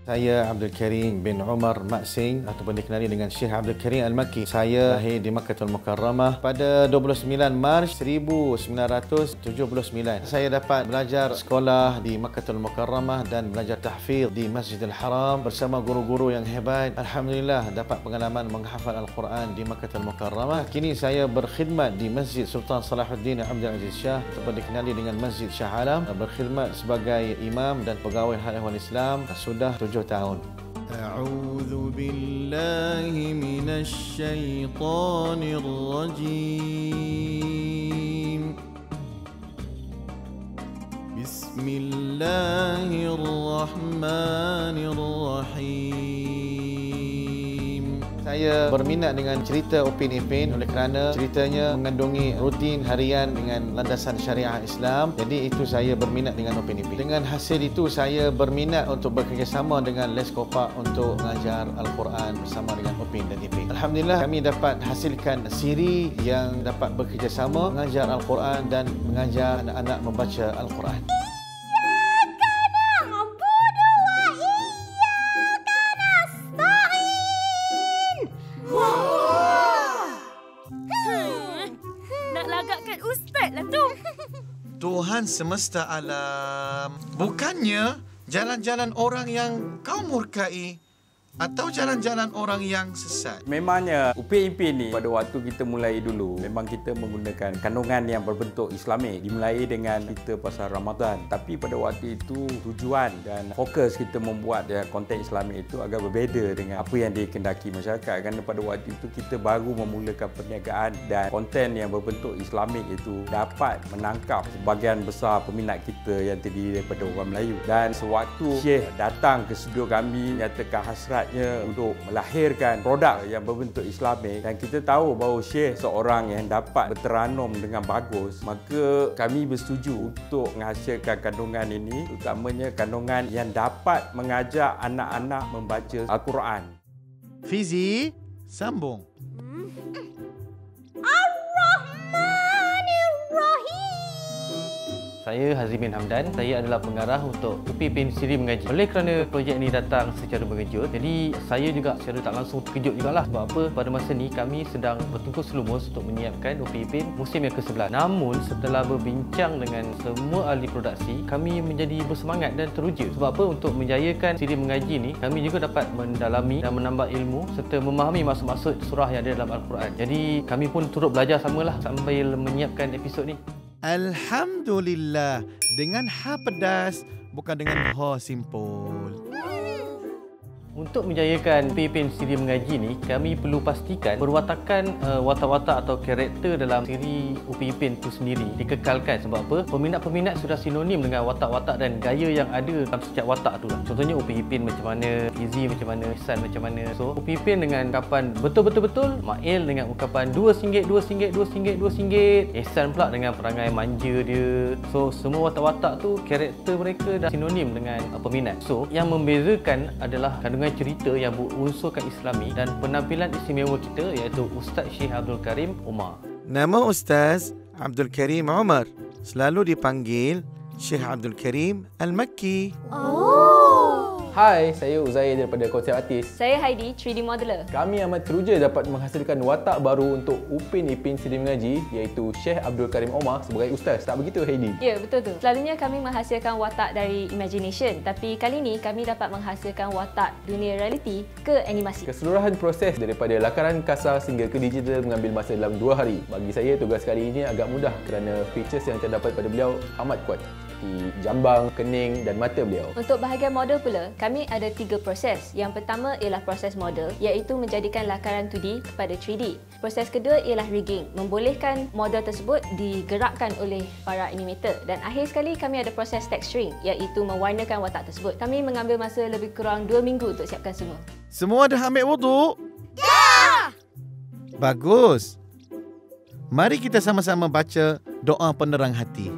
Saya Abdul Karim bin Umar Maksing ataupun dikenali dengan Syekh Abdul Karim Al-Makki. Saya lahir di Makkahul Mukarramah pada 29 Mac 1979. Saya dapat belajar sekolah di Makkahul Mukarramah dan belajar tahfiz di Masjidil Haram bersama guru-guru yang hebat. Alhamdulillah dapat pengalaman menghafal Al-Quran di Makkahul Mukarramah. Kini saya berkhidmat di Masjid Sultan Salahuddin Abdul Aziz Shah ataupun dikenali dengan Masjid Shah Alam. Berkhidmat sebagai imam dan pegawai Hal Ehwal Islam sudah 7 tahun. A'udzu billahi minasy syaithanir rajim. Bismillahirrahmanirrahim. Saya berminat dengan cerita Upin Ipin oleh kerana ceritanya mengandungi rutin harian dengan landasan syariah Islam. Jadi itu saya berminat dengan Upin Ipin. Dengan hasil itu saya berminat untuk bekerjasama dengan Les Kopak untuk mengajar Al-Quran bersama dengan Upin dan Ipin. Alhamdulillah kami dapat hasilkan siri yang dapat bekerjasama mengajar Al-Quran dan mengajar anak-anak membaca Al-Quran. Lagakkan ustaz lah tu. Tuhan semesta alam, bukannya jalan-jalan orang yang kau murkai atau jalan-jalan orang yang sesat? Memangnya Upin Ipin ni pada waktu kita mulai dulu memang kita menggunakan kandungan yang berbentuk Islamik. Dimulai dengan cerita pasal Ramadan. Tapi pada waktu itu tujuan dan fokus kita membuat konten Islamik itu agak berbeza dengan apa yang dikehendaki masyarakat. Kerana pada waktu itu kita baru memulakan perniagaan dan konten yang berbentuk Islamik itu dapat menangkap sebahagian besar peminat kita yang terdiri daripada orang Melayu. Dan sewaktu Syekh datang ke studio kami nyatakan hasrat untuk melahirkan produk yang berbentuk Islamik dan kita tahu bahawa Syekh seorang yang dapat berteranum dengan bagus, maka kami bersetuju untuk menghasilkan kandungan ini, utamanya kandungan yang dapat mengajak anak-anak membaca Al-Quran. Fizi, sambung. Saya Hazim bin Hamdan. Saya adalah pengarah untuk Upin Ipin Siri Mengaji. Oleh kerana projek ini datang secara mengejut, jadi saya juga secara tak langsung terkejut jugalah. Sebab apa? Pada masa ni kami sedang bertungkus lumus untuk menyiapkan Upin Ipin musim yang ke-11. Namun setelah berbincang dengan semua ahli produksi, kami menjadi bersemangat dan teruja. Sebab apa? Untuk menjayakan Siri Mengaji ni, kami juga dapat mendalami dan menambah ilmu serta memahami maksud-maksud surah yang ada dalam Al-Quran. Jadi kami pun turut belajar samalah sambil menyiapkan episod ni. Alhamdulillah, dengan ha pedas bukan dengan ha simpul. Untuk menjayakan Upin Ipin Siri Mengaji ni, kami perlu pastikan perwatakan watak-watak atau karakter dalam siri Upin Ipin itu sendiri dikekalkan. Sebab apa? Peminat-peminat sudah sinonim dengan watak-watak dan gaya yang ada dalam setiap watak tu lah. Contohnya Upin Ipin macam mana, Fizi macam mana, Ihsan macam mana. So Upin Ipin dengan ungkapan betul-betul-betul, Mail dengan ungkapan RM2, RM2, RM2, RM2, Ihsan pula dengan perangai manja dia. So semua watak-watak tu karakter mereka dah sinonim dengan peminat. So yang membezakan adalah kandungan cerita yang berunsurkan Islami dan penampilan istimewa kita iaitu Ustaz Syekh Abdul Karim Umar. Nama Ustaz Abdul Karim Umar selalu dipanggil Syekh Abdul Karim Al-Makki. Hai, saya Uzair daripada Konsep Artis. Saya Heidi, 3D modeler. Kami amat teruja dapat menghasilkan watak baru untuk Upin Ipin Siri Mengaji iaitu Syekh Abdul Karim Umar sebagai ustaz. Tak begitu Heidi? Ya, betul tu. Selalunya kami menghasilkan watak dari imagination, tapi kali ini kami dapat menghasilkan watak dunia realiti ke animasi. Keseluruhan proses daripada lakaran kasar sehingga ke digital mengambil masa dalam 2 hari. Bagi saya, tugas kali ini agak mudah kerana features yang terdapat pada beliau amat kuat. Di jambang, kening dan mata beliau. Untuk bahagian model pula, kami ada 3 proses. Yang pertama ialah proses model, iaitu menjadikan lakaran 2D kepada 3D. Proses kedua ialah rigging, membolehkan model tersebut digerakkan oleh para animator. Dan akhir sekali kami ada proses texturing, iaitu mewarnakan watak tersebut. Kami mengambil masa lebih kurang 2 minggu untuk siapkan semua. Semua dah ambil wuduk? Ya! Bagus. Mari kita sama-sama baca doa penerang hati.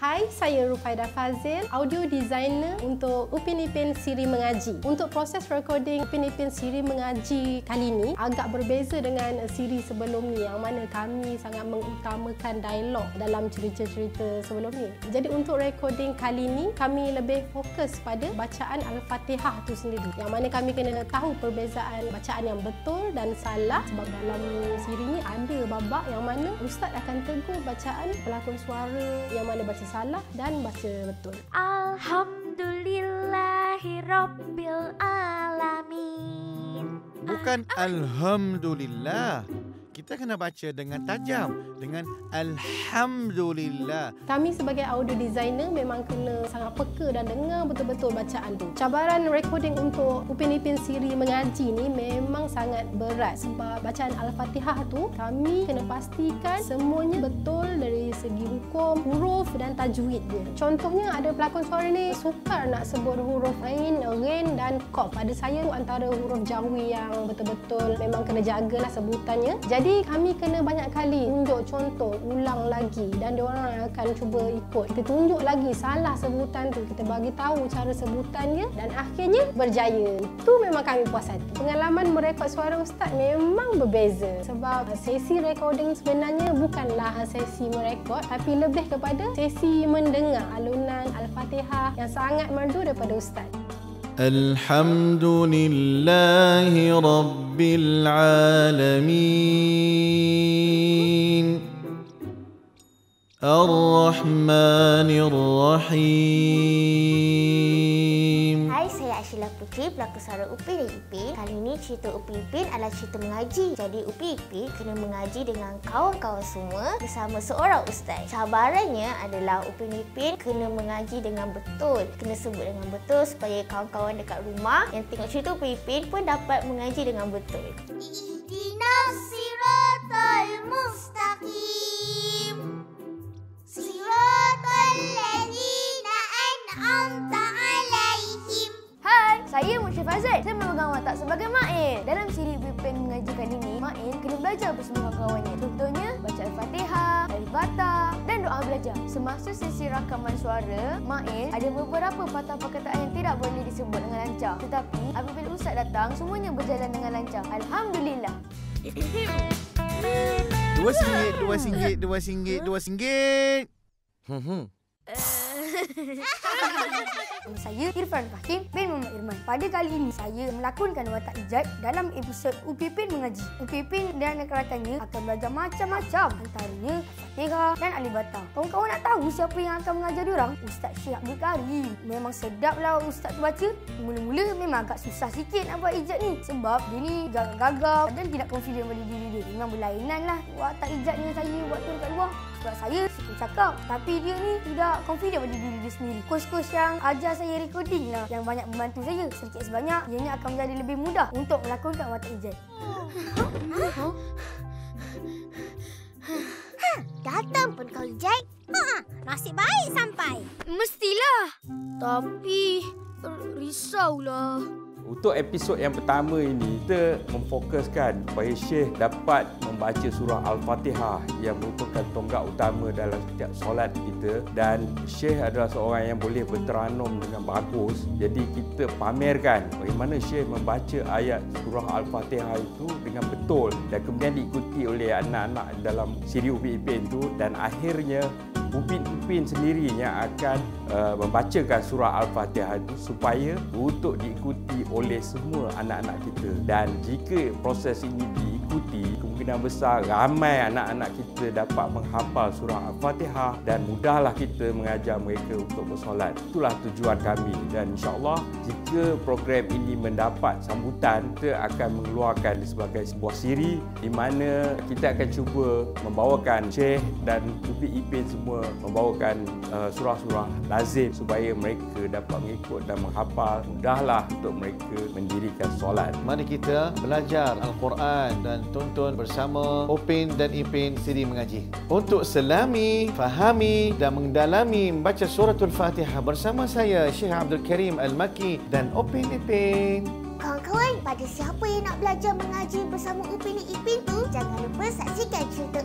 Hai, saya Rufaidah Fazil, audio designer untuk Upin Ipin Siri Mengaji. Untuk proses recording Upin Ipin Siri Mengaji kali ini agak berbeza dengan siri sebelum ni, yang mana kami sangat mengutamakan dialog dalam cerita-cerita sebelum ni. Jadi untuk recording kali ini, kami lebih fokus pada bacaan Al-Fatihah tu sendiri, yang mana kami kena tahu perbezaan bacaan yang betul dan salah, sebab dalam siri ni ada babak yang mana Ustaz akan tegur bacaan pelakon suara yang mana baca salah dan baca betul. Alhamdulillahirabbil alamin. Bukan Alhamdulillah. Kita kena baca dengan tajam, dengan Alhamdulillah. Kami sebagai audio designer memang kena sangat peka dan dengar betul-betul bacaan tu. Cabaran recording untuk Upin Ipin Siri Mengaji ni memang sangat berat, sebab bacaan Al-Fatihah tu kami kena pastikan semuanya betul dari segi hukum, huruf dan tajwid dia. Contohnya ada pelakon suara ni sukar nak sebut huruf Ain, Ghin dan Qaf. Pada saya tu antara huruf Jawi yang betul-betul memang kena jagalah sebutannya. Jadi kami kena banyak kali tunjuk contoh, ulang lagi, dan diorang akan cuba ikut. Kita tunjuk lagi salah sebutan tu, kita bagi tahu cara sebutannya dan akhirnya berjaya. Itu memang kami puas hati. Pengalaman merekod suara Ustaz memang berbeza, sebab sesi recording sebenarnya bukanlah sesi merekod, tapi lebih kepada sesi mendengar alunan Al-Fatihah yang sangat merdu daripada Ustaz. Alhamdulillahi Rabbil Alamin Ar-Rahmanir Rahim. Hai, saya Ashila Putri, pelakon suara Upin Ipin. Kali ini cerita Upin Ipin adalah cerita mengaji. Jadi Upin Ipin kena mengaji dengan kawan-kawan semua bersama seorang ustaz. Cabarannya adalah Upin Ipin kena mengaji dengan betul. Kena sebut dengan betul supaya kawan-kawan dekat rumah yang tengok cerita Upin Ipin pun dapat mengaji dengan betul. Ihdinas siratal mustaqim. Siratal ladzina an'amta alaihim. Hai, saya Musyaf Azad. Saya memegang watak sebagai Ma'in. Dalam siri Upin Ipin Mengaji kali ini, Ma'in kena belajar bersama kawan-kawannya. Contohnya, baca Al-Fatihah, Al-Fatah dan doa belajar. Semasa sesi rakaman suara, Ma'in ada beberapa patah perkataan yang tidak boleh disebut dengan lancar. Tetapi, apabila Ustaz datang, semuanya berjalan dengan lancar. Alhamdulillah. RM2. Nama saya Irfan Fahim bin Muhammad Irman. Pada kali ini, saya melakonkan watak Ijat dalam episod Upin Ipin Mengaji. Upin Ipin dan rakan-rakannya akan belajar macam-macam, antaranya Al-Fatihah dan Al-Baqarah. Kawan-kawan nak tahu siapa yang akan mengajar diorang? Ustaz Syekh Abdul Karim. Memang sedaplah Ustaz tu baca. Mula-mula memang agak susah sikit nak buat Ijat ni, sebab dia ni gagap-gagap dan tidak confident pada diri dia. Memang berlainan lah watak Ijat ni saya buat tu dekat luar. Sebab saya suka cakap, tapi dia ni tidak confident pada diri dia sendiri. Coach-coach yang ajar saya recording lah yang banyak membantu saya. Sedikit sebanyak, ianya akan menjadi lebih mudah untuk melakonkan watak Ijat. Datang pun kau Ijat. Nasib baik sampai. Mestilah. Tapi risaulah. Untuk episod yang pertama ini, kita memfokuskan supaya Syekh dapat membaca surah Al-Fatihah yang merupakan tonggak utama dalam setiap solat kita, dan Syekh adalah seorang yang boleh berteranum dengan bagus. Jadi kita pamerkan bagaimana Syekh membaca ayat surah Al-Fatihah itu dengan betul dan kemudian diikuti oleh anak-anak dalam siri Upin Ipin itu, dan akhirnya Upin Ipin sendiri yang akan membacakan surah Al-Fatihah itu supaya untuk diikuti oleh semua anak-anak kita. Dan jika proses ini diikuti, kemungkinan besar ramai anak-anak kita dapat menghafal surah Al-Fatihah dan mudahlah kita mengajar mereka untuk bersolat. Itulah tujuan kami, dan insya-Allah jika program ini mendapat sambutan, kita akan mengeluarkan sebagai sebuah siri di mana kita akan cuba membawakan Syekh dan Upin Ipin semua membawakan surah-surah lazim supaya mereka dapat mengikut dan menghafal. Mudahlah untuk mereka mendirikan solat. Mari kita belajar Al-Quran dan tonton bersama Upin dan Ipin Siri Mengaji. Untuk selami, fahami dan mendalami membaca suratul Fatihah bersama saya Syekh Abdul Karim Al-Maki dan Upin Ipin. Kawan-kawan, pada siapa yang nak belajar mengaji bersama Upin Ipin tu, jangan lupa saksikan cerita